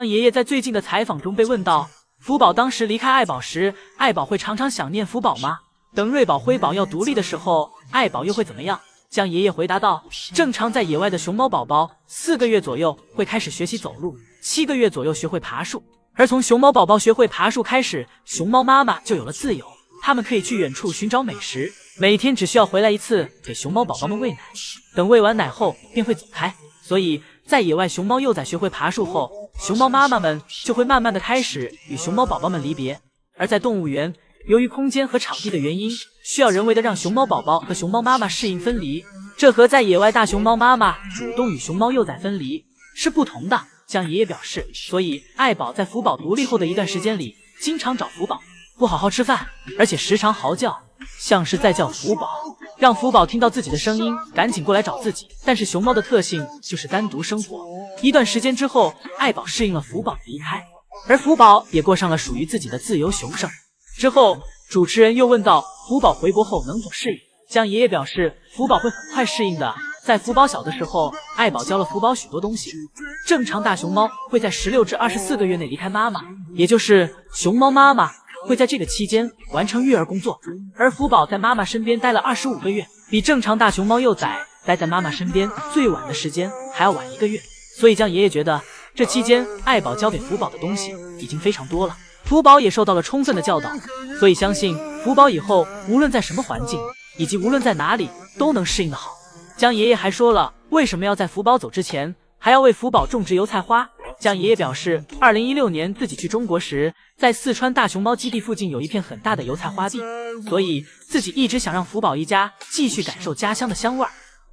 爷爷在最近的采访中被问到，福宝当时离开爱宝时，爱宝会常常想念福宝吗？等瑞宝、辉宝要独立的时候，爱宝又会怎么样？江爷爷回答道：正常在野外的熊猫宝宝4个月左右会开始学习走路，7个月左右学会爬树。而从熊猫宝宝学会爬树开始，熊猫妈妈就有了自由，它们可以去远处寻找美食，每天只需要回来一次给熊猫宝宝们喂奶，等喂完奶后便会走开。所以在野外熊猫幼崽学会爬树后，熊猫妈妈们就会慢慢的开始与熊猫宝宝们离别。而在动物园，由于空间和场地的原因，需要人为的让熊猫宝宝和熊猫妈妈适应分离，这和在野外大熊猫妈妈主动与熊猫幼崽分离是不同的。江爷爷表示，所以爱宝在福宝独立后的一段时间里，经常找福宝不好好吃饭，而且时常嚎叫，像是在叫福宝，让福宝听到自己的声音赶紧过来找自己。但是熊猫的特性就是单独生活，一段时间之后，爱宝适应了福宝的离开，而福宝也过上了属于自己的自由雄生。之后主持人又问到福宝回国后能否适应，江爷爷表示福宝会很快适应的。在福宝小的时候，爱宝教了福宝许多东西。正常大熊猫会在16至24个月内离开妈妈，也就是熊猫妈妈会在这个期间完成育儿工作，而福宝在妈妈身边待了25个月，比正常大熊猫幼崽待在妈妈身边最晚的时间还要晚1个月。所以江爷爷觉得这期间爱宝教给福宝的东西已经非常多了，福宝也受到了充分的教导，所以相信福宝以后无论在什么环境以及无论在哪里都能适应得好。江爷爷还说了为什么要在福宝走之前还要为福宝种植油菜花。江爷爷表示2016年自己去中国时，在四川大熊猫基地附近有一片很大的油菜花地，所以自己一直想让福宝一家继续感受家乡的香味儿。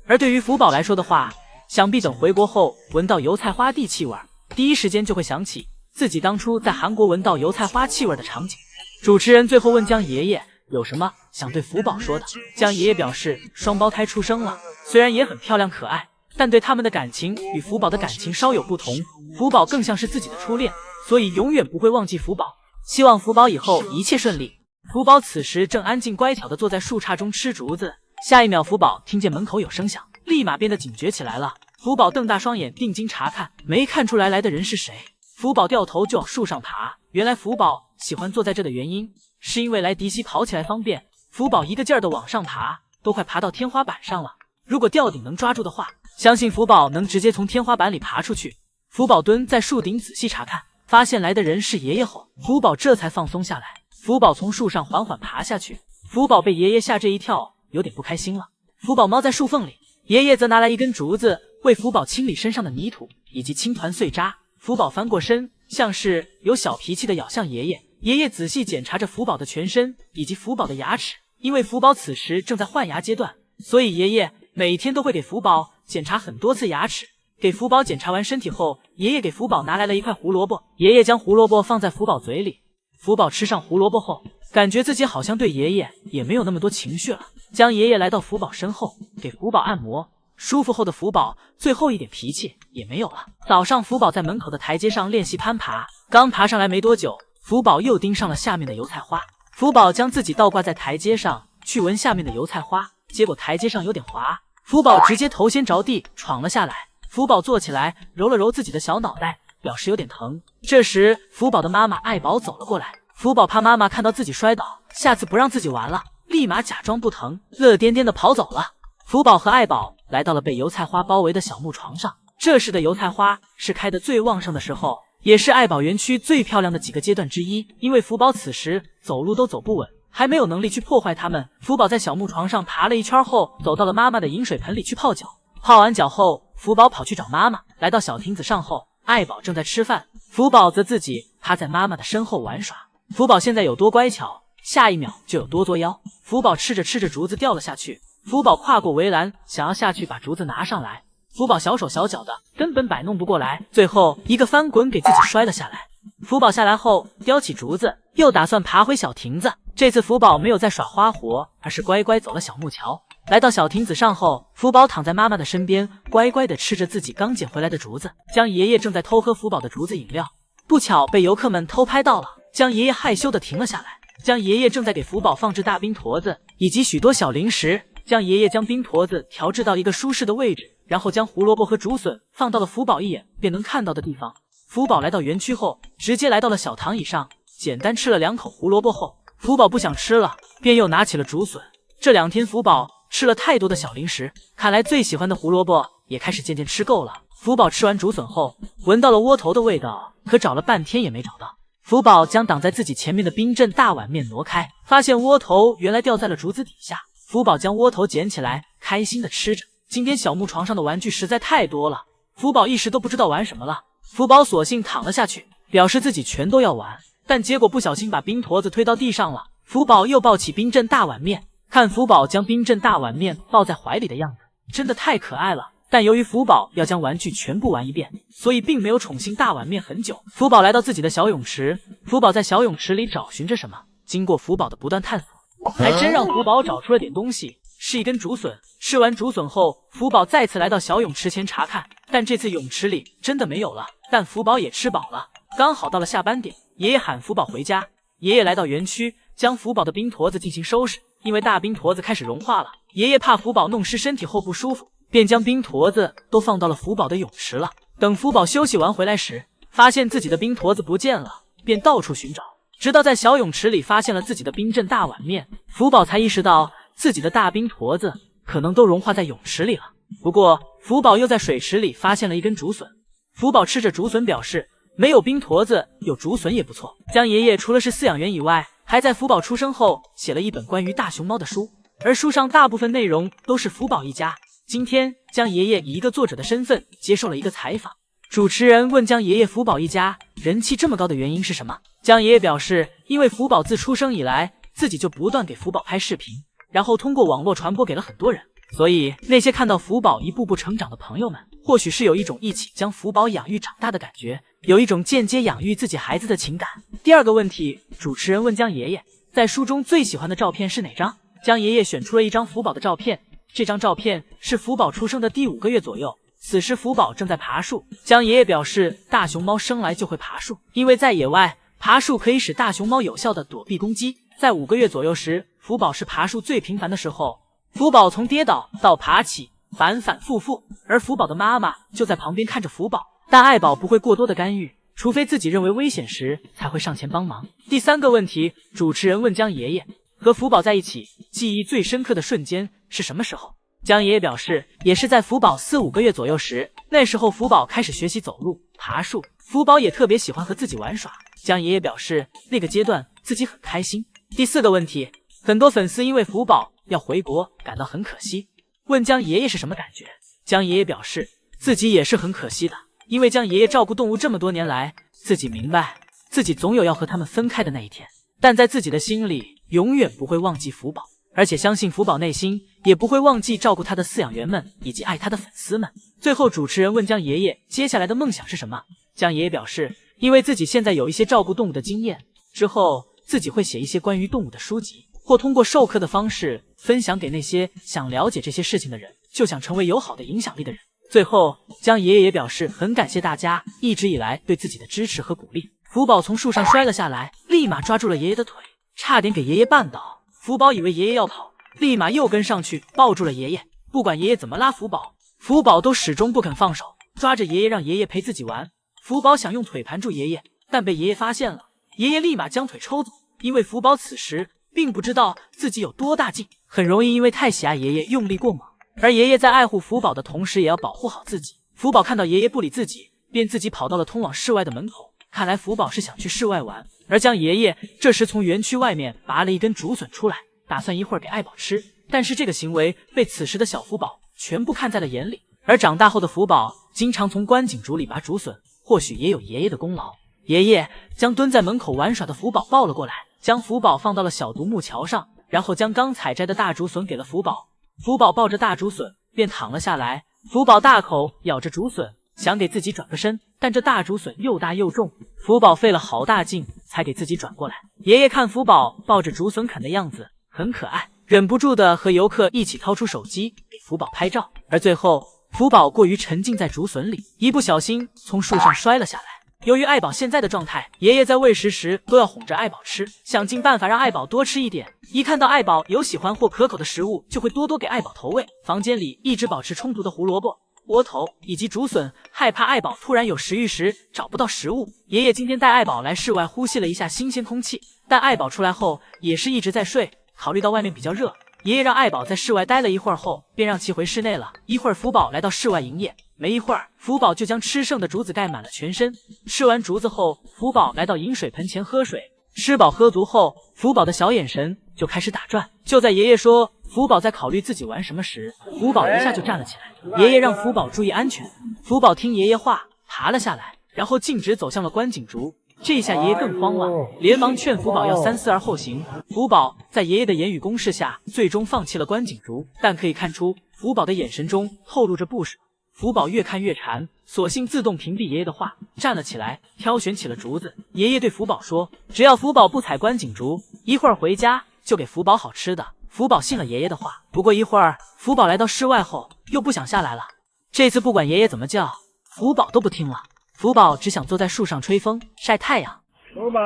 而对于福宝来说的话，想必等回国后闻到油菜花地气味，第一时间就会想起自己当初在韩国闻到油菜花气味的场景。主持人最后问江爷爷有什么想对福宝说的，江爷爷表示双胞胎出生了，虽然也很漂亮可爱，但对他们的感情与福宝的感情稍有不同，福宝更像是自己的初恋，所以永远不会忘记福宝，希望福宝以后一切顺利。福宝此时正安静乖巧地坐在树杈中吃竹子，下一秒福宝听见门口有声响，立马变得警觉起来了。福宝瞪大双眼定睛查看，没看出来的人是谁。福宝掉头就往树上爬，原来福宝喜欢坐在这的原因是因为来迪西跑起来方便。福宝一个劲儿地往上爬，都快爬到天花板上了，如果吊顶能抓住的话，相信福宝能直接从天花板里爬出去。福宝蹲在树顶仔细查看，发现来的人是爷爷后，福宝这才放松下来。福宝从树上缓缓爬下去，福宝被爷爷吓这一跳，有点不开心了。福宝猫在树缝里，爷爷则拿来一根竹子为福宝清理身上的泥土以及青团碎渣。福宝翻过身，像是有小脾气的咬向爷爷。爷爷仔细检查着福宝的全身以及福宝的牙齿，因为福宝此时正在换牙阶段，所以爷爷每天都会给福宝检查很多次牙齿。给福宝检查完身体后，爷爷给福宝拿来了一块胡萝卜，爷爷将胡萝卜放在福宝嘴里。福宝吃上胡萝卜后，感觉自己好像对爷爷也没有那么多情绪了。将爷爷来到福宝身后，给福宝按摩，舒服后的福宝最后一点脾气也没有了。早上福宝在门口的台阶上练习攀爬，刚爬上来没多久，福宝又盯上了下面的油菜花。福宝将自己倒挂在台阶上去闻下面的油菜花，结果台阶上有点滑，福宝直接头先着地闯了下来。福宝坐起来揉了揉自己的小脑袋，表示有点疼。这时福宝的妈妈爱宝走了过来，福宝怕妈妈看到自己摔倒，下次不让自己玩了，立马假装不疼，乐颠颠的跑走了。福宝和爱宝来到了被油菜花包围的小木床上，这时的油菜花是开得最旺盛的时候，也是爱宝园区最漂亮的几个阶段之一。因为福宝此时走路都走不稳，还没有能力去破坏它们。福宝在小木床上爬了一圈后，走到了妈妈的饮水盆里去泡脚。泡完脚后，福宝跑去找妈妈。来到小亭子上后，爱宝正在吃饭，福宝则自己趴在妈妈的身后玩耍。福宝现在有多乖巧，下一秒就有多作妖。福宝吃着吃着，竹子掉了下去。福宝跨过围栏，想要下去把竹子拿上来。福宝小手小脚的，根本摆弄不过来，最后一个翻滚给自己摔了下来。福宝下来后，叼起竹子，又打算爬回小亭子。这次福宝没有再耍花活，而是乖乖走了小木桥。来到小亭子上后，福宝躺在妈妈的身边，乖乖地吃着自己刚捡回来的竹子。江爷爷正在偷喝福宝的竹子饮料，不巧被游客们偷拍到了。江爷爷害羞地停了下来。江爷爷正在给福宝放置大冰坨子以及许多小零食。江爷爷将冰坨子调制到一个舒适的位置，然后将胡萝卜和竹笋放到了福宝一眼便能看到的地方。福宝来到园区后，直接来到了小躺椅上，简单吃了2口胡萝卜后，福宝不想吃了，便又拿起了竹笋。这2天福宝吃了太多的小零食，看来最喜欢的胡萝卜也开始渐渐吃够了。福宝吃完竹笋后，闻到了窝头的味道，可找了半天也没找到。福宝将挡在自己前面的冰镇大碗面挪开，发现窝头原来掉在了竹子底下。福宝将窝头捡起来，开心的吃着。今天小木床上的玩具实在太多了，福宝一时都不知道玩什么了。福宝索性躺了下去，表示自己全都要玩，但结果不小心把冰坨子推到地上了。福宝又抱起冰镇大碗面，看福宝将冰镇大碗面抱在怀里的样子，真的太可爱了。但由于福宝要将玩具全部玩一遍，所以并没有宠幸大碗面很久。福宝来到自己的小泳池，福宝在小泳池里找寻着什么。经过福宝的不断探索，还真让福宝找出了点东西，是一根竹笋。吃完竹笋后，福宝再次来到小泳池前查看，但这次泳池里真的没有了。但福宝也吃饱了，刚好到了下班点，爷爷喊福宝回家。爷爷来到园区，将福宝的冰坨子进行收拾，因为大冰坨子开始融化了，爷爷怕福宝弄湿身体后不舒服，便将冰坨子都放到了福宝的泳池了。等福宝休息完回来时，发现自己的冰坨子不见了，便到处寻找，直到在小泳池里发现了自己的冰镇大碗面，福宝才意识到自己的大冰坨子可能都融化在泳池里了。不过福宝又在水池里发现了一根竹笋，福宝吃着竹笋表示没有冰坨子有竹笋也不错。江爷爷除了是饲养员以外，还在福宝出生后写了一本关于大熊猫的书，而书上大部分内容都是福宝一家。今天江爷爷以一个作者的身份接受了一个采访，主持人问江爷爷福宝一家人气这么高的原因是什么。江爷爷表示，因为福宝自出生以来自己就不断给福宝拍视频，然后通过网络传播给了很多人，所以那些看到福宝一步步成长的朋友们，或许是有一种一起将福宝养育长大的感觉，有一种间接养育自己孩子的情感。第二个问题，主持人问江爷爷，在书中最喜欢的照片是哪张？江爷爷选出了一张福宝的照片，这张照片是福宝出生的第5个月左右，此时福宝正在爬树。江爷爷表示，大熊猫生来就会爬树，因为在野外爬树可以使大熊猫有效的躲避攻击。在5个月左右时，福宝是爬树最频繁的时候，福宝从跌倒到爬起反反复复，而福宝的妈妈就在旁边看着福宝，但爱宝不会过多的干预，除非自己认为危险时才会上前帮忙。第三个问题，主持人问江爷爷，和福宝在一起记忆最深刻的瞬间是什么时候？江爷爷表示，也是在福宝4、5个月左右时，那时候福宝开始学习走路、爬树，福宝也特别喜欢和自己玩耍。江爷爷表示，那个阶段自己很开心。第4个问题，很多粉丝因为福宝要回国感到很可惜，问江爷爷是什么感觉？江爷爷表示，自己也是很可惜的，因为江爷爷照顾动物这么多年来，自己明白自己总有要和他们分开的那一天，但在自己的心里永远不会忘记福宝，而且相信福宝内心也不会忘记照顾他的饲养员们以及爱他的粉丝们。最后主持人问江爷爷接下来的梦想是什么？江爷爷表示，因为自己现在有一些照顾动物的经验，之后自己会写一些关于动物的书籍，或通过授课的方式分享给那些想了解这些事情的人，就想成为有好的影响力的人。最后江爷爷也表示，很感谢大家一直以来对自己的支持和鼓励。福宝从树上摔了下来，立马抓住了爷爷的腿，差点给爷爷绊倒。福宝以为爷爷要跑，立马又跟上去抱住了爷爷，不管爷爷怎么拉福宝，福宝都始终不肯放手，抓着爷爷让爷爷陪自己玩。福宝想用腿盘住爷爷，但被爷爷发现了，爷爷立马将腿抽走，因为福宝此时并不知道自己有多大劲，很容易因为太喜爱爷爷用力过猛，而爷爷在爱护福宝的同时也要保护好自己。福宝看到爷爷不理自己，便自己跑到了通往室外的门口，看来福宝是想去室外玩。而江爷爷这时从园区外面拔了一根竹笋出来，打算一会儿给爱宝吃，但是这个行为被此时的小福宝全部看在了眼里。而长大后的福宝经常从观景竹里拔竹笋，或许也有爷爷的功劳。爷爷将蹲在门口玩耍的福宝抱了过来，将福宝放到了小独木桥上，然后将刚采摘的大竹笋给了福宝。福宝抱着大竹笋便躺了下来，福宝大口咬着竹笋，想给自己转个身，但这大竹笋又大又重，福宝费了好大劲才给自己转过来。爷爷看福宝抱着竹笋啃的样子很可爱，忍不住的和游客一起掏出手机给福宝拍照。而最后福宝过于沉浸在竹笋里，一不小心从树上摔了下来。由于爱宝现在的状态，爷爷在喂食时都要哄着爱宝吃，想尽办法让爱宝多吃一点，一看到爱宝有喜欢或可口的食物就会多多给爱宝投喂。房间里一直保持充足的胡萝卜，窝头以及竹笋，害怕爱宝突然有食欲时找不到食物。爷爷今天带爱宝来室外呼吸了一下新鲜空气，但爱宝出来后也是一直在睡。考虑到外面比较热，爷爷让爱宝在室外待了一会儿后，便让其回室内了。一会儿福宝来到室外营业，没一会儿福宝就将吃剩的竹子盖满了全身。吃完竹子后，福宝来到饮水盆前喝水。吃饱喝足后，福宝的小眼神就开始打转。就在爷爷说福宝在考虑自己玩什么时，福宝一下就站了起来。爷爷让福宝注意安全。福宝听爷爷话，爬了下来，然后径直走向了观景竹。这下爷爷更慌了，连忙劝福宝要三思而后行。福宝在爷爷的言语攻势下，最终放弃了观景竹，但可以看出福宝的眼神中透露着不舍。福宝越看越馋，索性自动屏蔽爷爷的话，站了起来，挑选起了竹子。爷爷对福宝说，只要福宝不采观景竹，一会儿回家就给福宝好吃的。福宝信了爷爷的话。不过一会儿，福宝来到室外后又不想下来了。这次不管爷爷怎么叫，福宝都不听了。福宝只想坐在树上吹风晒太阳。福宝，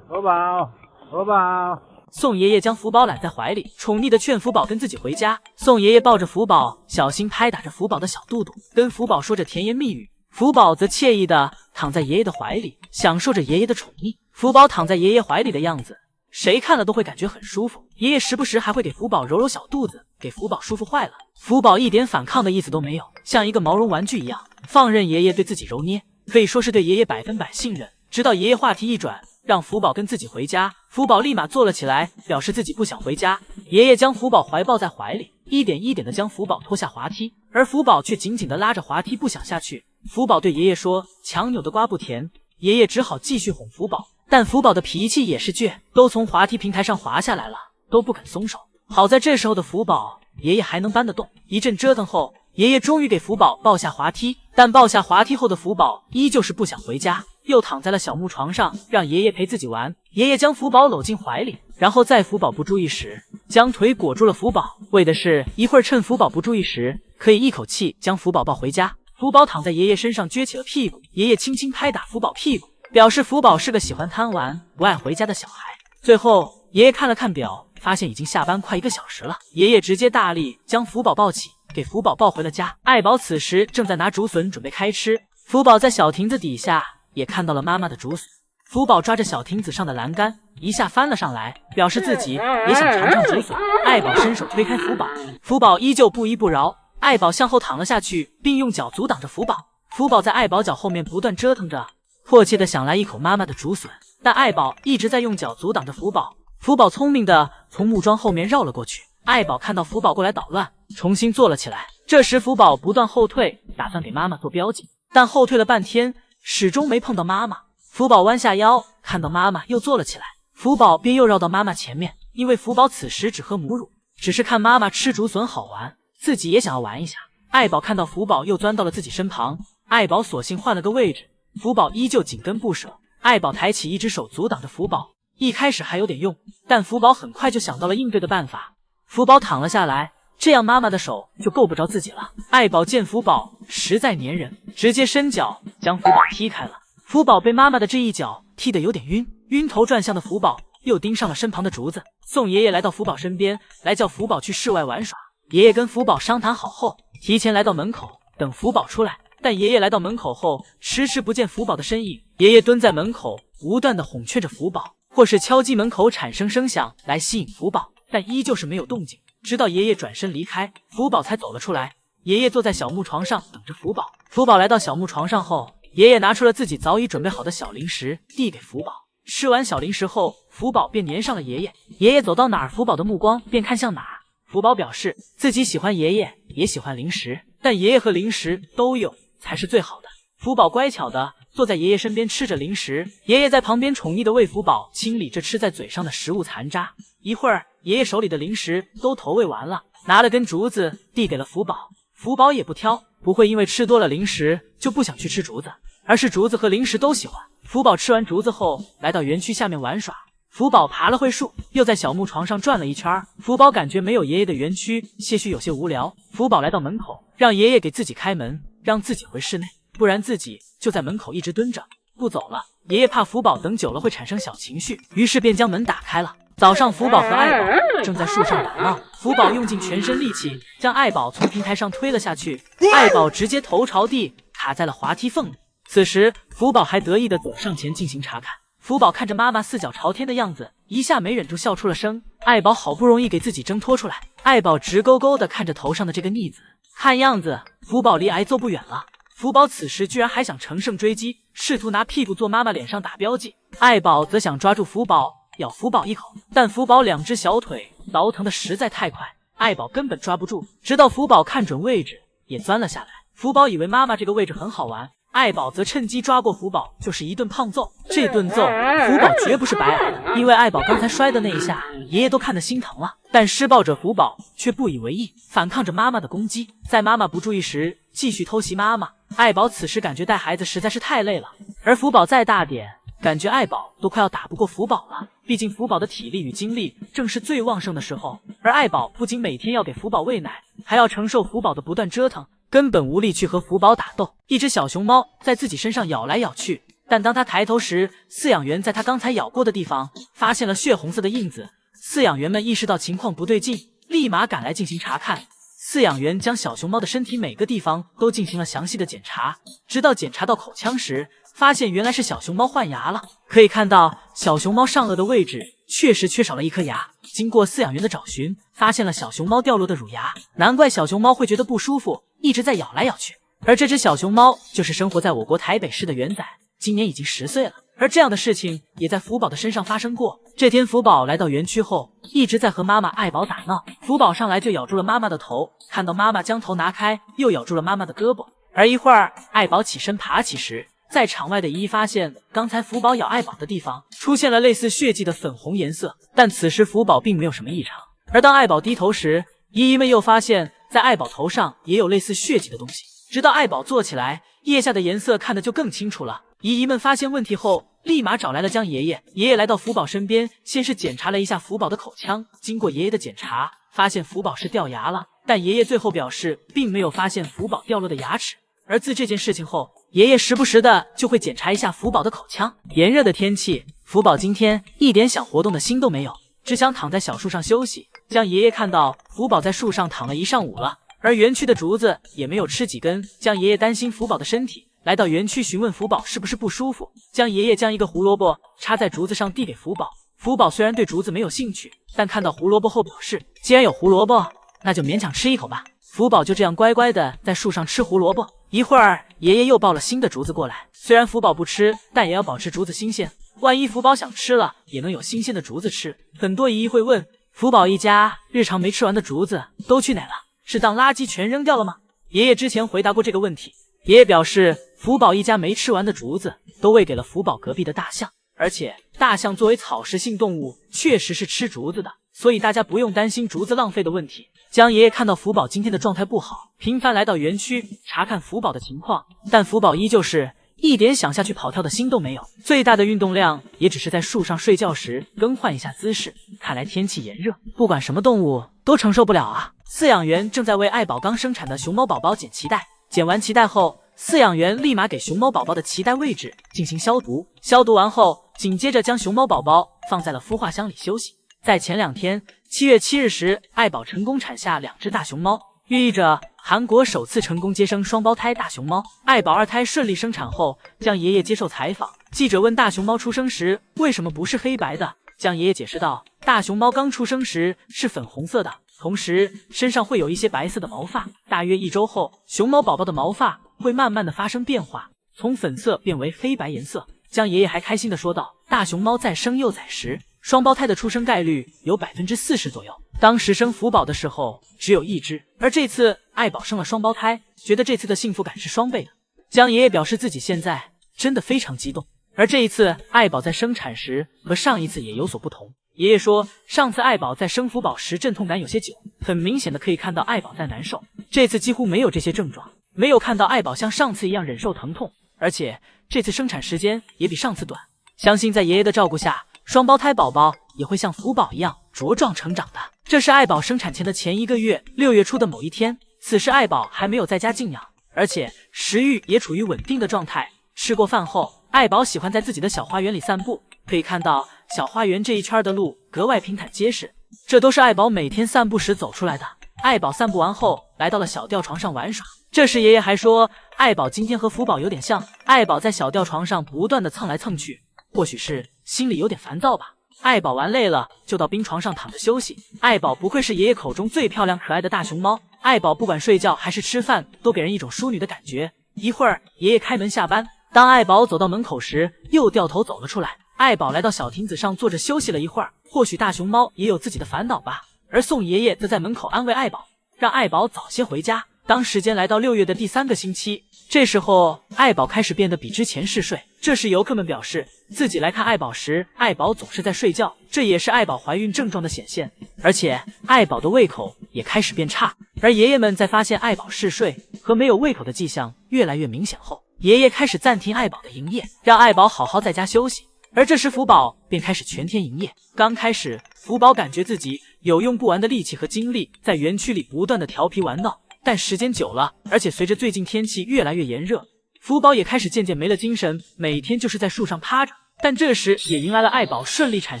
福宝，福宝。宋爷爷将福宝揽在怀里，宠溺地劝福宝跟自己回家。宋爷爷抱着福宝，小心拍打着福宝的小肚肚，跟福宝说着甜言蜜语。福宝则惬意地躺在爷爷的怀里，享受着爷爷的宠溺。福宝躺在爷爷怀里的样子，谁看了都会感觉很舒服。爷爷时不时还会给福宝揉揉小肚子，给福宝舒服坏了。福宝一点反抗的意思都没有，像一个毛绒玩具一样，放任爷爷对自己揉捏，可以说是对爷爷100%信任。直到爷爷话题一转，让福宝跟自己回家，福宝立马坐了起来，表示自己不想回家。爷爷将福宝怀抱在怀里，一点一点的将福宝拖下滑梯，而福宝却紧紧的拉着滑梯不想下去。福宝对爷爷说，强扭的瓜不甜。爷爷只好继续哄福宝，但福宝的脾气也是倔，都从滑梯平台上滑下来了，都不肯松手。好在这时候的福宝，爷爷还能搬得动。一阵折腾后，爷爷终于给福宝抱下滑梯，但抱下滑梯后的福宝依旧是不想回家，又躺在了小木床上，让爷爷陪自己玩。爷爷将福宝搂进怀里，然后在福宝不注意时，将腿裹住了福宝，为的是一会儿趁福宝不注意时，可以一口气将福宝抱回家。福宝躺在爷爷身上撅起了屁股，爷爷轻轻拍打福宝屁股，表示福宝是个喜欢贪玩、不爱回家的小孩。最后，爷爷看了看表，发现已经下班快1个小时了，爷爷直接大力将福宝抱起，给福宝抱回了家。爱宝此时正在拿竹笋准备开吃，福宝在小亭子底下也看到了妈妈的竹笋。福宝抓着小亭子上的栏杆，一下翻了上来，表示自己也想尝尝竹笋。爱宝伸手推开福宝，福宝依旧不依不饶。爱宝向后躺了下去，并用脚阻挡着福宝。福宝在爱宝脚后面不断折腾着，迫切的想来一口妈妈的竹笋，但爱宝一直在用脚阻挡着福宝。福宝聪明的从木桩后面绕了过去。爱宝看到福宝过来捣乱，重新坐了起来。这时福宝不断后退，打算给妈妈做标记，但后退了半天，始终没碰到妈妈。福宝弯下腰，看到妈妈又坐了起来，福宝便又绕到妈妈前面，因为福宝此时只喝母乳，只是看妈妈吃竹笋好玩，自己也想要玩一下。爱宝看到福宝又钻到了自己身旁，爱宝索性换了个位置，福宝依旧紧跟不舍。爱宝抬起一只手阻挡着福宝，一开始还有点用，但福宝很快就想到了应对的办法。福宝躺了下来，这样妈妈的手就够不着自己了。爱宝见福宝实在粘人，直接伸脚将福宝踢开了。福宝被妈妈的这一脚踢得有点晕，晕头转向的福宝又盯上了身旁的竹子。宋爷爷来到福宝身边，来叫福宝去室外玩耍。爷爷跟福宝商谈好后，提前来到门口等福宝出来，但爷爷来到门口后迟迟不见福宝的身影。爷爷蹲在门口不断的哄劝着福宝，或是敲击门口产生声响来吸引福宝，但依旧是没有动静。直到爷爷转身离开，福宝才走了出来。爷爷坐在小木床上等着福宝。福宝来到小木床上后，爷爷拿出了自己早已准备好的小零食递给福宝。吃完小零食后，福宝便粘上了爷爷。爷爷走到哪儿，福宝的目光便看向哪儿。福宝表示自己喜欢爷爷，也喜欢零食，但爷爷和零食都有才是最好的。福宝乖巧的坐在爷爷身边吃着零食，爷爷在旁边宠溺的为福宝清理着吃在嘴上的食物残渣。一会儿，爷爷手里的零食都投喂完了，拿了根竹子递给了福宝。福宝也不挑，不会因为吃多了零食就不想去吃竹子，而是竹子和零食都喜欢。福宝吃完竹子后，来到园区下面玩耍。福宝爬了会树，又在小木床上转了一圈。福宝感觉没有爷爷的园区些许有些无聊。福宝来到门口，让爷爷给自己开门，让自己回室内，不然自己就在门口一直蹲着不走了。爷爷怕福宝等久了会产生小情绪，于是便将门打开了。早上，福宝和爱宝正在树上打闹，福宝用尽全身力气将爱宝从平台上推了下去，爱宝直接头朝地卡在了滑梯缝里。此时，福宝还得意地走上前进行查看。福宝看着妈妈四脚朝天的样子，一下没忍住笑出了声。爱宝好不容易给自己挣脱出来，爱宝直勾勾地看着头上的这个逆子，看样子福宝离挨揍不远了。福宝此时居然还想乘胜追击，试图拿屁股坐妈妈脸上打标记。爱宝则想抓住福宝咬福宝一口，但福宝两只小腿倒腾的实在太快，爱宝根本抓不住。直到福宝看准位置，也钻了下来。福宝以为妈妈这个位置很好玩，爱宝则趁机抓过福宝，就是一顿胖揍。这顿揍，福宝绝不是白挨的，因为爱宝刚才摔的那一下，爷爷都看得心疼了。但施暴者福宝却不以为意，反抗着妈妈的攻击，在妈妈不注意时继续偷袭妈妈。爱宝此时感觉带孩子实在是太累了，而福宝再大点，感觉爱宝都快要打不过福宝了。毕竟福宝的体力与精力正是最旺盛的时候，而爱宝不仅每天要给福宝喂奶，还要承受福宝的不断折腾，根本无力去和福宝打斗。一只小熊猫在自己身上咬来咬去，但当他抬头时，饲养员在他刚才咬过的地方发现了血红色的印子。饲养员们意识到情况不对劲，立马赶来进行查看。饲养员将小熊猫的身体每个地方都进行了详细的检查，直到检查到口腔时，发现原来是小熊猫换牙了。可以看到小熊猫上颚的位置确实缺少了一颗牙。经过饲养员的找寻，发现了小熊猫掉落的乳牙，难怪小熊猫会觉得不舒服，一直在咬来咬去。而这只小熊猫就是生活在我国台北市的元仔，今年已经10岁了。而这样的事情也在福宝的身上发生过。这天福宝来到园区后，一直在和妈妈爱宝打闹，福宝上来就咬住了妈妈的头，看到妈妈将头拿开，又咬住了妈妈的胳膊。而一会儿爱宝起身爬起时，在场外的姨姨发现刚才福宝咬爱宝的地方出现了类似血迹的粉红颜色，但此时福宝并没有什么异常。而当爱宝低头时，姨姨们又发现在爱宝头上也有类似血迹的东西，直到爱宝坐起来，腋下的颜色看得就更清楚了。姨姨们发现问题后，立马找来了江爷爷。爷爷来到福宝身边，先是检查了一下福宝的口腔，经过爷爷的检查，发现福宝是掉牙了，但爷爷最后表示并没有发现福宝掉落的牙齿。而自这件事情后，爷爷时不时的就会检查一下福宝的口腔。炎热的天气，福宝今天一点想活动的心都没有，只想躺在小树上休息。江爷爷看到福宝在树上躺了一上午了，而园区的竹子也没有吃几根，江爷爷担心福宝的身体，来到园区询问福宝是不是不舒服。江爷爷将一个胡萝卜插在竹子上递给福宝。福宝虽然对竹子没有兴趣，但看到胡萝卜后表示既然有胡萝卜，那就勉强吃一口吧。福宝就这样乖乖的在树上吃胡萝卜。一会儿爷爷又抱了新的竹子过来，虽然福宝不吃，但也要保持竹子新鲜，万一福宝想吃了也能有新鲜的竹子吃。很多姨姨会问，福宝一家日常没吃完的竹子都去哪了？是当垃圾全扔掉了吗？爷爷之前回答过这个问题，爷爷表示福宝一家没吃完的竹子都喂给了福宝隔壁的大象，而且大象作为草食性动物确实是吃竹子的，所以大家不用担心竹子浪费的问题。江爷爷看到福宝今天的状态不好，频繁来到园区查看福宝的情况，但福宝依旧是一点想下去跑跳的心都没有，最大的运动量也只是在树上睡觉时更换一下姿势。看来天气炎热，不管什么动物都承受不了啊。饲养员正在为爱宝刚生产的熊猫宝宝剪脐带，剪完脐带后，饲养员立马给熊猫宝宝的脐带位置进行消毒，消毒完后，紧接着将熊猫宝宝放在了孵化箱里休息。在前2天7月7日时，爱宝成功产下2只大熊猫，寓意着韩国首次成功接生双胞胎大熊猫。爱宝2胎顺利生产后，江爷爷接受采访，记者问大熊猫出生时为什么不是黑白的，江爷爷解释道，大熊猫刚出生时是粉红色的，同时身上会有一些白色的毛发，大约1周后，熊猫宝宝的毛发会慢慢的发生变化，从粉色变为黑白颜色。江爷爷还开心的说道，大熊猫在生幼崽时，双胞胎的出生概率有40%左右，当时生福宝的时候只有1只，而这次爱宝生了双胞胎，觉得这次的幸福感是双倍的。江爷爷表示自己现在真的非常激动，而这一次爱宝在生产时和上一次也有所不同。爷爷说，上次爱宝在生福宝时阵痛感有些久，很明显的可以看到爱宝在难受，这次几乎没有这些症状，没有看到爱宝像上次一样忍受疼痛，而且这次生产时间也比上次短。相信在爷爷的照顾下，双胞胎宝宝也会像福宝一样茁壮成长的。这是爱宝生产前的前1个月，6月初的某一天，此时爱宝还没有在家静养，而且食欲也处于稳定的状态。吃过饭后，爱宝喜欢在自己的小花园里散步，可以看到小花园这一圈的路格外平坦结实，这都是爱宝每天散步时走出来的。爱宝散步完后，来到了小吊床上玩耍。这时爷爷还说，爱宝今天和福宝有点像。爱宝在小吊床上不断的蹭来蹭去，或许是心里有点烦躁吧。爱宝玩累了，就到冰床上躺着休息。爱宝不愧是爷爷口中最漂亮可爱的大熊猫。爱宝不管睡觉还是吃饭，都给人一种淑女的感觉。一会儿，爷爷开门下班。当爱宝走到门口时，又掉头走了出来。爱宝来到小亭子上坐着休息了一会儿。或许大熊猫也有自己的烦恼吧。而宋爷爷则在门口安慰爱宝，让爱宝早些回家。当时间来到6月的第3个星期，这时候爱宝开始变得比之前嗜睡。这时游客们表示，自己来看爱宝时，爱宝总是在睡觉，这也是爱宝怀孕症状的显现。而且爱宝的胃口也开始变差。而爷爷们在发现爱宝嗜睡和没有胃口的迹象越来越明显后，爷爷开始暂停爱宝的营业，让爱宝好好在家休息。而这时福宝便开始全天营业。刚开始福宝感觉自己有用不完的力气和精力在园区里不断的调皮玩闹，但时间久了，而且随着最近天气越来越炎热，福宝也开始渐渐没了精神，每天就是在树上趴着。但这时也迎来了爱宝顺利产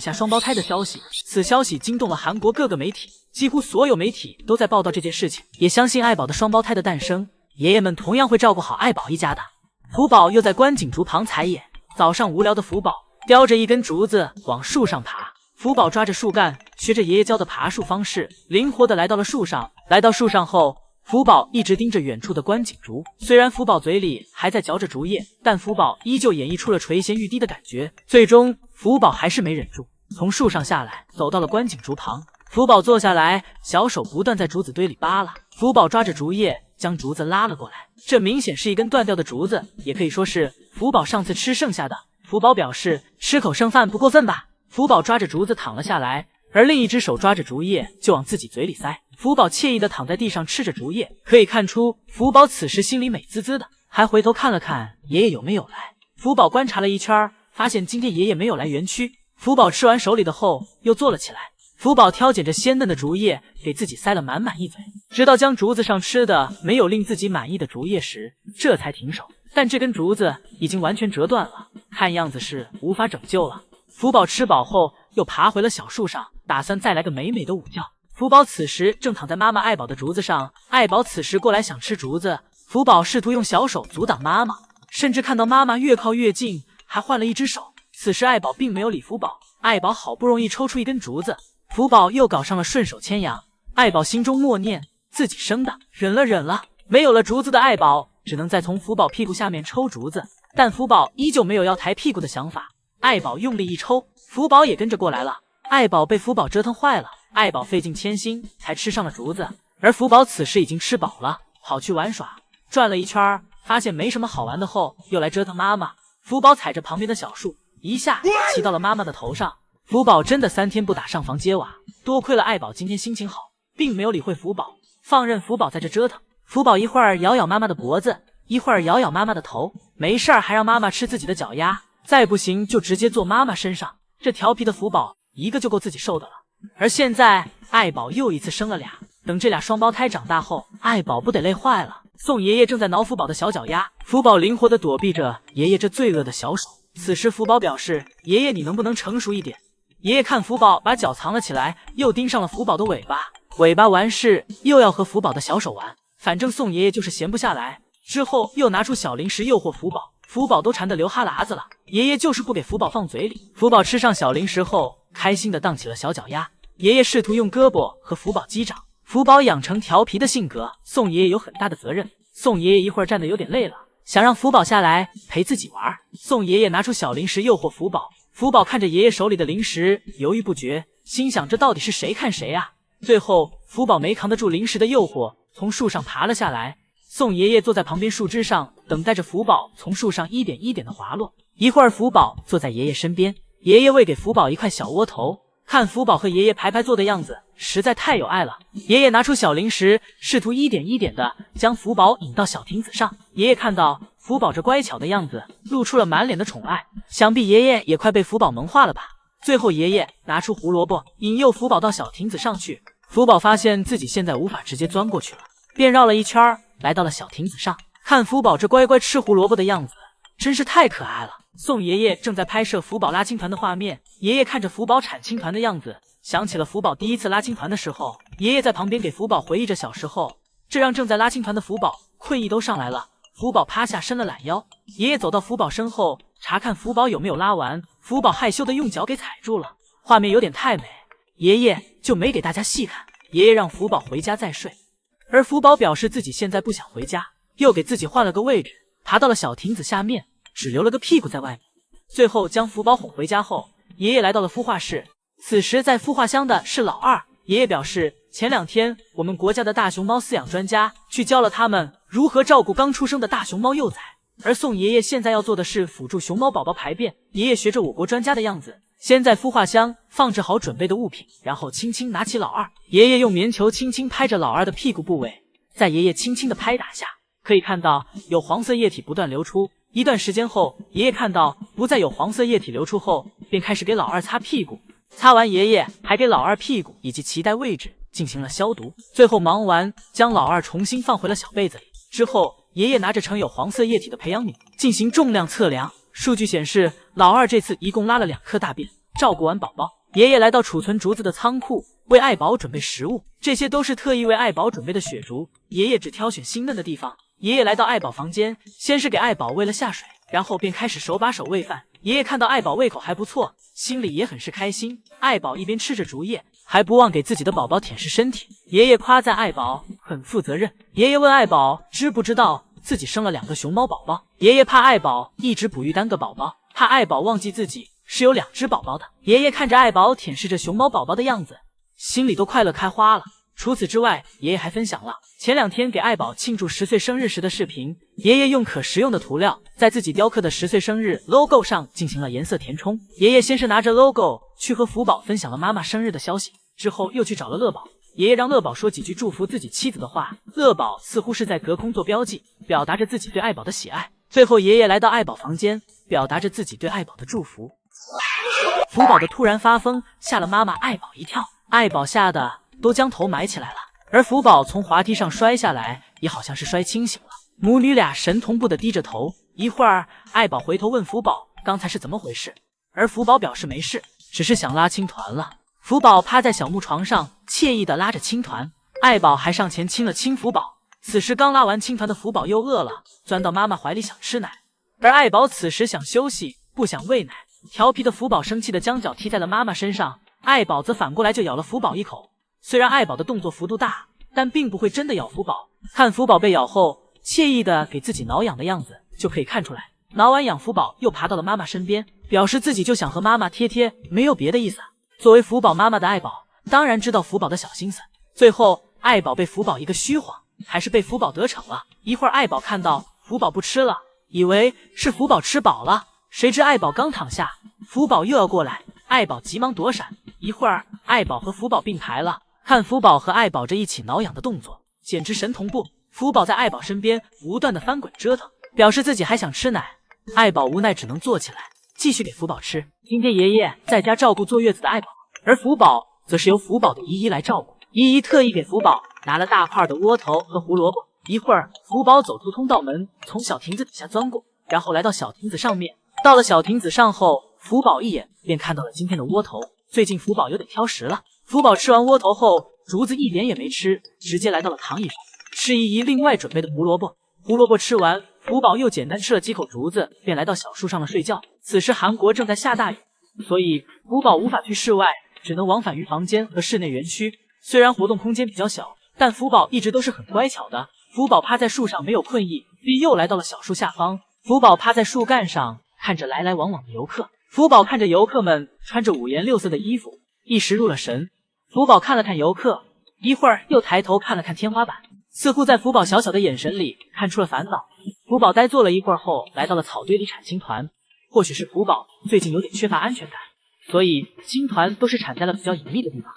下双胞胎的消息，此消息惊动了韩国各个媒体，几乎所有媒体都在报道这件事情，也相信爱宝的双胞胎的诞生，爷爷们同样会照顾好爱宝一家的。福宝又在观景竹旁采野，早上无聊的福宝叼着一根竹子往树上爬。福宝抓着树干，学着爷爷教的爬树方式，灵活的来到了树上。来到树上后，福宝一直盯着远处的观景竹。虽然福宝嘴里还在嚼着竹叶，但福宝依旧演绎出了垂涎欲滴的感觉。最终，福宝还是没忍住，从树上下来，走到了观景竹旁。福宝坐下来，小手不断在竹子堆里扒拉。福宝抓着竹叶，将竹子拉了过来。这明显是一根断掉的竹子，也可以说是福宝上次吃剩下的。福宝表示，吃口剩饭不过分吧。福宝抓着竹子躺了下来，而另一只手抓着竹叶就往自己嘴里塞。福宝惬意地躺在地上吃着竹叶，可以看出福宝此时心里美滋滋的，还回头看了看爷爷有没有来。福宝观察了一圈，发现今天爷爷没有来园区。福宝吃完手里的后，又坐了起来。福宝挑拣着鲜嫩的竹叶，给自己塞了满满一嘴，直到将竹子上吃的没有令自己满意的竹叶时，这才停手。但这根竹子已经完全折断了，看样子是无法拯救了。福宝吃饱后，又爬回了小树上，打算再来个美美的午觉。福宝此时正躺在妈妈爱宝的竹子上，爱宝此时过来想吃竹子，福宝试图用小手阻挡妈妈，甚至看到妈妈越靠越近，还换了一只手。此时爱宝并没有理福宝，爱宝好不容易抽出一根竹子，福宝又搞上了顺手牵羊。爱宝心中默念自己生的，忍了。没有了竹子的爱宝只能再从福宝屁股下面抽竹子，但福宝依旧没有要抬屁股的想法。爱宝用力一抽，福宝也跟着过来了。爱宝被福宝折腾坏了，爱宝费尽千辛才吃上了竹子，而福宝此时已经吃饱了，跑去玩耍，转了一圈，发现没什么好玩的后，又来折腾妈妈。福宝踩着旁边的小树，一下骑到了妈妈的头上。福宝真的3天不打上房揭瓦，多亏了爱宝今天心情好，并没有理会福宝，放任福宝在这折腾。福宝一会儿咬咬妈妈的脖子，一会儿咬咬妈妈的头，没事儿还让妈妈吃自己的脚丫，再不行就直接坐妈妈身上。这调皮的福宝一个就够自己受的了。而现在爱宝又一次生了俩，等这俩双胞胎长大后，爱宝不得累坏了。宋爷爷正在挠福宝的小脚丫，福宝灵活地躲避着爷爷这罪恶的小手。此时福宝表示，爷爷你能不能成熟一点。爷爷看福宝把脚藏了起来，又盯上了福宝的尾巴，尾巴完事又要和福宝的小手玩，反正宋爷爷就是闲不下来。之后又拿出小零食诱惑福宝，福宝都馋得流哈喇子了，爷爷就是不给福宝放嘴里。福宝吃上小零食后，开心地荡起了小脚丫。爷爷试图用胳膊和福宝击掌，福宝养成调皮的性格，宋爷爷有很大的责任。宋爷爷一会儿站得有点累了，想让福宝下来陪自己玩。宋爷爷拿出小零食诱惑福宝，福宝看着爷爷手里的零食犹豫不决，心想这到底是谁看谁啊。最后福宝没扛得住零食的诱惑，从树上爬了下来。宋爷爷坐在旁边树枝上，等待着福宝从树上一点一点的滑落。一会儿福宝坐在爷爷身边，爷爷喂给福宝一块小窝头，看福宝和爷爷排排坐的样子实在太有爱了。爷爷拿出小零食，试图一点一点的将福宝引到小亭子上。爷爷看到福宝这乖巧的样子，露出了满脸的宠爱，想必爷爷也快被福宝萌化了吧。最后爷爷拿出胡萝卜，引诱福宝到小亭子上去。福宝发现自己现在无法直接钻过去了，便绕了一圈来到了小亭子上。看福宝这乖乖吃胡萝卜的样子，真是太可爱了。宋爷爷正在拍摄福宝拉青团的画面，爷爷看着福宝铲青团的样子，想起了福宝第一次拉青团的时候，爷爷在旁边给福宝回忆着小时候，这让正在拉青团的福宝困意都上来了。福宝趴下伸了懒腰，爷爷走到福宝身后查看福宝有没有拉完，福宝害羞的用脚给踩住了，画面有点太美，爷爷就没给大家细看。爷爷让福宝回家再睡，而福宝表示自己现在不想回家，又给自己换了个位置，爬到了小亭子下面，只留了个屁股在外面。最后将福宝哄回家后，爷爷来到了孵化室。此时在孵化箱的是老二，爷爷表示前2天我们国家的大熊猫饲养专家去教了他们如何照顾刚出生的大熊猫幼崽，而宋爷爷现在要做的是辅助熊猫宝宝排便。爷爷学着我国专家的样子，先在孵化箱放置好准备的物品，然后轻轻拿起老二。爷爷用棉球轻轻拍着老二的屁股部位，在爷爷轻轻的拍打下，可以看到有黄色液体不断流出。一段时间后，爷爷看到不再有黄色液体流出后，便开始给老二擦屁股。擦完，爷爷还给老二屁股以及脐带位置进行了消毒。最后忙完，将老二重新放回了小被子里。之后，爷爷拿着盛有黄色液体的培养皿进行重量测量。数据显示，老二这次一共拉了2颗大便。照顾完宝宝，爷爷来到储存竹子的仓库，为爱宝准备食物。这些都是特意为爱宝准备的血竹，爷爷只挑选新嫩的地方。爷爷来到爱宝房间，先是给爱宝喂了下水，然后便开始手把手喂饭。爷爷看到爱宝胃口还不错，心里也很是开心。爱宝一边吃着竹叶，还不忘给自己的宝宝舔舐身体。爷爷夸赞爱宝很负责任。爷爷问爱宝知不知道自己生了2个熊猫宝宝。爷爷怕爱宝一直哺育单个宝宝，怕爱宝忘记自己是有2只宝宝的。爷爷看着爱宝舔舐着熊猫宝宝的样子，心里都快乐开花了。除此之外，爷爷还分享了前2天给爱宝庆祝10岁生日时的视频。爷爷用可食用的涂料在自己雕刻的10岁生日 logo 上进行了颜色填充。爷爷先是拿着 logo 去和福宝分享了妈妈生日的消息，之后又去找了乐宝。爷爷让乐宝说几句祝福自己妻子的话，乐宝似乎是在隔空做标记，表达着自己对爱宝的喜爱。最后，爷爷来到爱宝房间，表达着自己对爱宝的祝福。福宝的突然发疯吓了妈妈爱宝一跳，爱宝吓得都将头埋起来了，而福宝从滑梯上摔下来，也好像是摔清醒了。母女俩神同步的低着头。一会儿，爱宝回头问福宝刚才是怎么回事，而福宝表示没事，只是想拉青团了。福宝趴在小木床上，惬意的拉着青团。爱宝还上前亲了亲福宝。此时刚拉完青团的福宝又饿了，钻到妈妈怀里想吃奶，而爱宝此时想休息，不想喂奶。调皮的福宝生气的将脚踢在了妈妈身上，爱宝则反过来就咬了福宝一口。虽然爱宝的动作幅度大，但并不会真的咬福宝。看福宝被咬后惬意的给自己挠痒的样子，就可以看出来，挠完痒福宝又爬到了妈妈身边，表示自己就想和妈妈贴贴，没有别的意思。作为福宝妈妈的爱宝当然知道福宝的小心思。最后爱宝被福宝一个虚晃，还是被福宝得逞了。一会儿爱宝看到福宝不吃了，以为是福宝吃饱了，谁知爱宝刚躺下，福宝又要过来，爱宝急忙躲闪。一会儿爱宝和福宝并排了，看福宝和爱宝这一起挠痒的动作，简直神同步。福宝在爱宝身边不断的翻滚折腾，表示自己还想吃奶。爱宝无奈只能坐起来，继续给福宝吃。今天爷爷在家照顾坐月子的爱宝，而福宝则是由福宝的姨姨来照顾。姨姨特意给福宝拿了大块的窝头和胡萝卜。一会儿，福宝走出通道门，从小亭子底下钻过，然后来到小亭子上面。到了小亭子上后，福宝一眼便看到了今天的窝头。最近福宝有点挑食了。福宝吃完窝头后，竹子一点也没吃，直接来到了躺椅上，吃姨姨另外准备的胡萝卜。胡萝卜吃完，福宝又简单吃了几口竹子，便来到小树上了睡觉。此时韩国正在下大雨，所以福宝无法去室外，只能往返于房间和室内园区。虽然活动空间比较小，但福宝一直都是很乖巧的。福宝趴在树上没有困意，便又来到了小树下方。福宝趴在树干上，看着来来往往的游客。福宝看着游客们穿着5颜6色的衣服，一时入了神。福宝看了看游客，一会儿又抬头看了看天花板，似乎在福宝小小的眼神里看出了烦恼。福宝呆坐了一会儿后，来到了草堆里铲青团。或许是福宝最近有点缺乏安全感，所以青团都是铲在了比较隐秘的地方。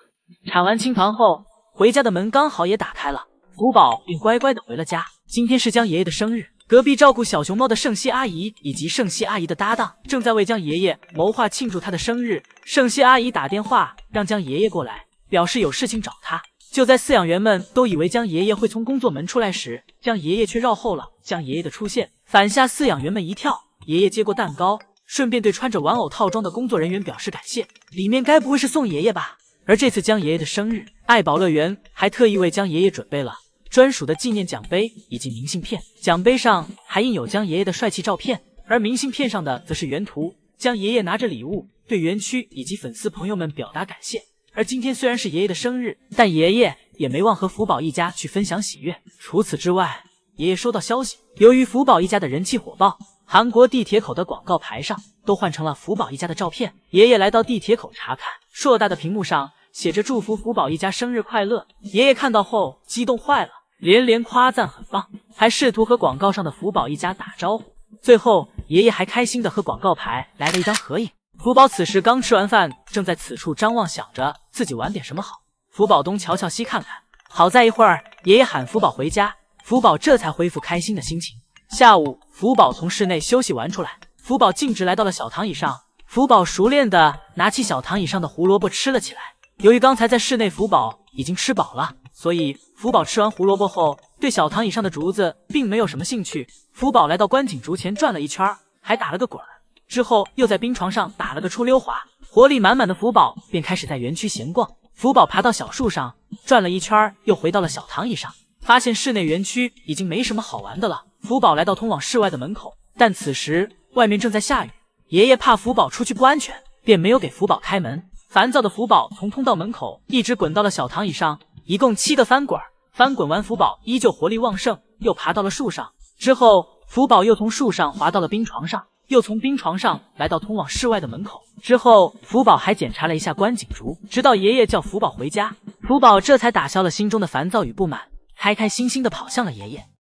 铲完青团后，回家的门刚好也打开了，福宝便乖乖的回了家。今天是江爷爷的生日，隔壁照顾小熊猫的圣熙阿姨以及圣熙阿姨的搭档正在为江爷爷谋划庆祝他的生日。圣熙阿姨打电话让江爷爷过来，表示有事情找他。就在饲养员们都以为江爷爷会从工作门出来时，江爷爷却绕后了。江爷爷的出现反吓饲养员们一跳。爷爷接过蛋糕，顺便对穿着玩偶套装的工作人员表示感谢。里面该不会是送爷爷吧？而这次江爷爷的生日，爱宝乐园还特意为江爷爷准备了专属的纪念奖杯以及明信片，奖杯上还印有江爷爷的帅气照片，而明信片上的则是原图。江爷爷拿着礼物对园区以及粉丝朋友们表达感谢。而今天虽然是爷爷的生日，但爷爷也没忘和福宝一家去分享喜悦。除此之外，爷爷收到消息，由于福宝一家的人气火爆，韩国地铁口的广告牌上都换成了福宝一家的照片。爷爷来到地铁口查看，硕大的屏幕上写着祝福福宝一家生日快乐。爷爷看到后激动坏了，连连夸赞很棒，还试图和广告上的福宝一家打招呼。最后爷爷还开心的和广告牌来了一张合影。福宝此时刚吃完饭，正在此处张望，想着自己玩点什么好。福宝东瞧瞧西看看，好在一会儿爷爷喊福宝回家，福宝这才恢复开心的心情。下午福宝从室内休息完出来，福宝径直来到了小躺椅上。福宝熟练的拿起小躺椅上的胡萝卜吃了起来。由于刚才在室内福宝已经吃饱了，所以福宝吃完胡萝卜后对小躺椅上的竹子并没有什么兴趣。福宝来到观景竹前转了一圈，还打了个滚儿，之后又在冰床上打了个出溜滑。活力满满的福宝便开始在园区闲逛。福宝爬到小树上转了一圈，又回到了小躺椅上，发现室内园区已经没什么好玩的了。福宝来到通往室外的门口，但此时外面正在下雨，爷爷怕福宝出去不安全，便没有给福宝开门。烦躁的福宝从通道门口一直滚到了小躺椅上，一共7个翻滚。翻滚完，福宝依旧活力旺盛，又爬到了树上。之后福宝又从树上滑到了冰床上，又从冰床上来到通往室外的门口。之后福宝还检查了一下观景竹，直到爷爷叫福宝回家，福宝这才打消了心中的烦躁与不满，开开心心的跑向了爷爷。